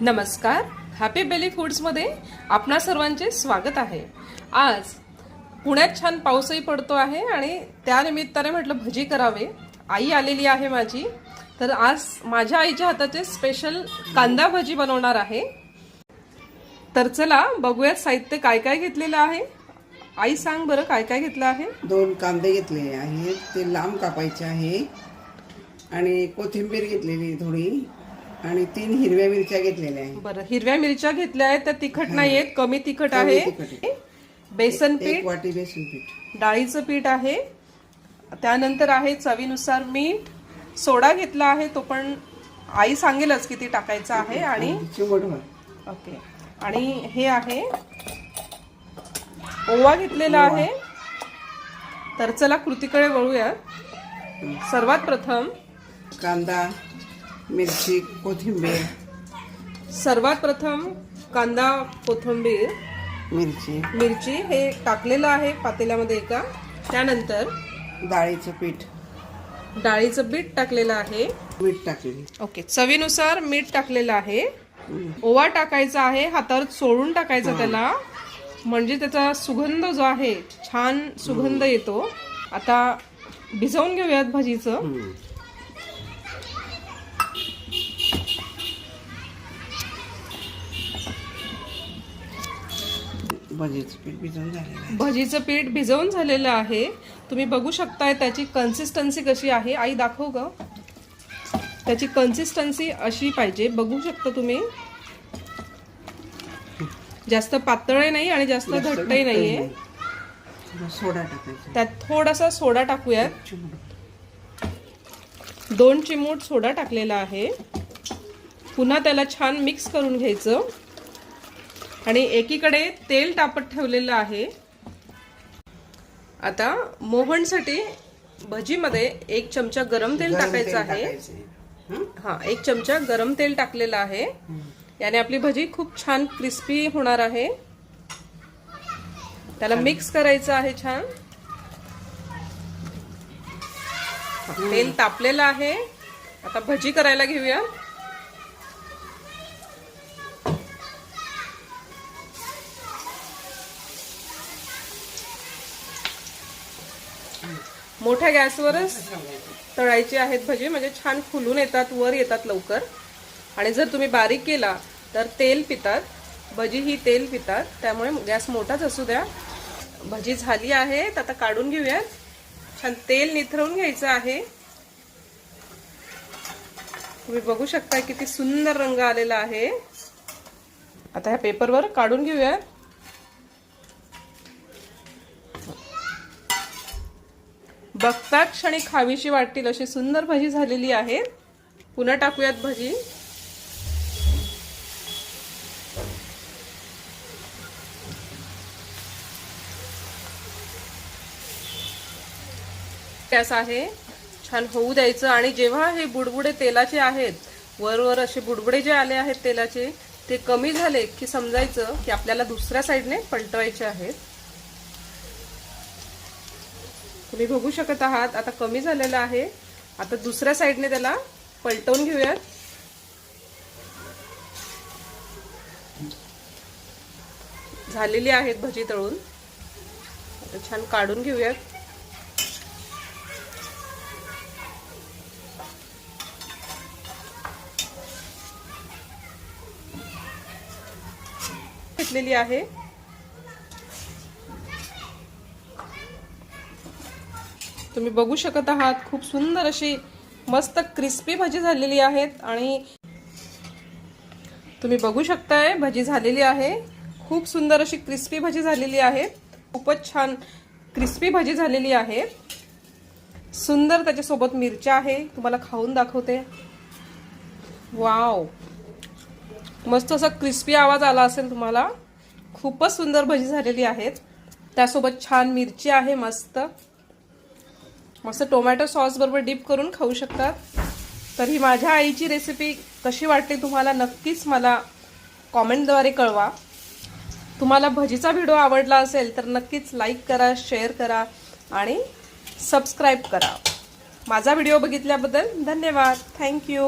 नमस्कार, happy Bailey फूड्समध्ये आपणा सर्वांचे स्वागत आहे। आज पुण्यात छान पाऊसही पडतो आहे आणि त्या निमित्ताने म्हटलं भजी करावे। आई आलेली आहे माझी, तर आज माझ्या आईच्या हाताचे स्पेशल कांदा भजी बनवणार आहे। तर चला बघूयात साहित्य काय काय घेतलेलं आहे। आई सांग बरं काय काय घेतलं आहे। 2 कांदे घेतलेले आहेत, ते लांब कापायचे आहे, आणि कोथिंबीर घेतलेली थोडी, आणि 3 हिरव्या मिरच्या घेतलेल्या आहेत। बरं, हिरव्या मिरच्या घेतल्या आहेत, त्या तिखट नाहीयेत, कमी तिखट आहे। बेसन पीठ, 1 वाटी बेसन पीठ, डाळीचं पीठ आहे, त्यानंतर आहे चवीनुसार मीठ, सोडा घेतला आहे, तो पण आई सांगेलच किती टाकायचा आहे, आणि चिमूटभर ओके, आणि हे आहे ओवा घेतलेला आहे। तर चला कृतीकडे वळूया। सर्वात प्रथम कांदा, मिरची, कोथिंबीर, सर्वात प्रथम कांदा, कोथिंबीर, मिरची हे टाकलेलं आहे पातेल्यामध्ये एका। त्यानंतर डाळीचं पीठ टाकलेलं आहे, मीठ टाकले, ओके, चवीनुसार मीठ टाकलेलं आहे। ओवा टाकायचा आहे, हातावर चोळून टाकायचा त्याला, म्हणजे त्याचा सुगंध जो आहे छान सुगंध येतो। आता भिजवून घेऊयात भजीचं। भजीचं पीठ भिजवून झालेलं आहे। तुम्ही बघू शकताय त्याची कन्सिस्टन्सी कशी आहे। आई दाखव ग, त्याची कन्सिस्टन्सी अशी पाहिजे, बघू शकता तुम्ही। जास्त पातळही नाही आणि जास्त घट्टही नाहीये। सोडा टाकायचा, त्यात थोडासा सोडा टाकूयात, 2 चिमूट सोडा टाकलेला आहे। पुन्हा त्याला छान मिक्स करून घ्यायचं, आणि एकीकडे तेल तापत ठेवलेलं आहे। आता मोहनसाठी भजीमध्ये 1 चमचा गरम तेल टाकायचं आहे। हा, 1 चमचा गरम तेल टाकलेलं आहे, याने आपली भजी खूप छान क्रिस्पी होणार आहे। त्याला मिक्स करायचं आहे छान। तेल तापलेलं आहे, आता भजी करायला घेऊया। मोठ्या गॅसवरच तळायची आहेत भजी, म्हणजे छान फुलून येतात, वर येतात लवकर। आणि जर तुम्ही बारीक केला तर तेल पितात, भजी ही तेल पितात, त्यामुळे गॅस मोठाच असू द्या। भजी झाली आहे, आता काढून घेऊयात। छान तेल निथरवून घ्यायचं आहे। तुम्ही बघू शकता किती सुंदर रंग आलेला आहे। आता ह्या पेपरवर काढून घेऊयात। बघतात क्षणी खावीशी वाटतील अशी सुंदर भजी झालेली आहे। पुन्हा टाकूयात भजी। गॅस आहे, छान होऊ द्यायचं। आणि जेव्हा हे बुडबुडे तेलाचे आहेत, वर असे बुडबुडे जे आले आहेत तेलाचे, ते कमी झाले की समजायचं की आपल्याला दुसऱ्या साईडने पलटवायचे आहेत। तुम्ही बघू शकत आहात, आता कमी झालेलं आहे। आता दुसऱ्या साईडने त्याला पलटवून घेऊयात। झालेली आहेत भजी तळून, आता छान काढून घेऊयात। घेतलेली आहे, तुम्ही बघू शकत आहात, खूप सुंदर अशी मस्त क्रिस्पी भजी झालेली आहेत। आणि तुम्ही बघू शकताय भजी झालेली आहे, खूप सुंदर अशी क्रिस्पी भजी झालेली आहे। खूपच छान क्रिस्पी भजी झालेली आहे, सुंदर। त्याच्यासोबत मिरच्या आहे, तुम्हाला खाऊन दाखवते। वाव, मस्त असा क्रिस्पी आवाज आला असेल तुम्हाला। खूपच सुंदर भजी झालेली आहेत, त्यासोबत छान मिरची आहे, मस्त मस्त टोमॅटो सॉस बरोबर डिप करून खाऊ शकतात। तर ही माझ्या आईची रेसिपी कशी वाटली तुम्हाला नक्कीच मला कॉमेंटद्वारे कळवा। तुम्हाला भजीचा व्हिडिओ आवडला असेल तर नक्कीच लाईक करा, शेअर करा आणि सबस्क्राईब करा। माझा व्हिडिओ बघितल्याबद्दल धन्यवाद, थँक्यू।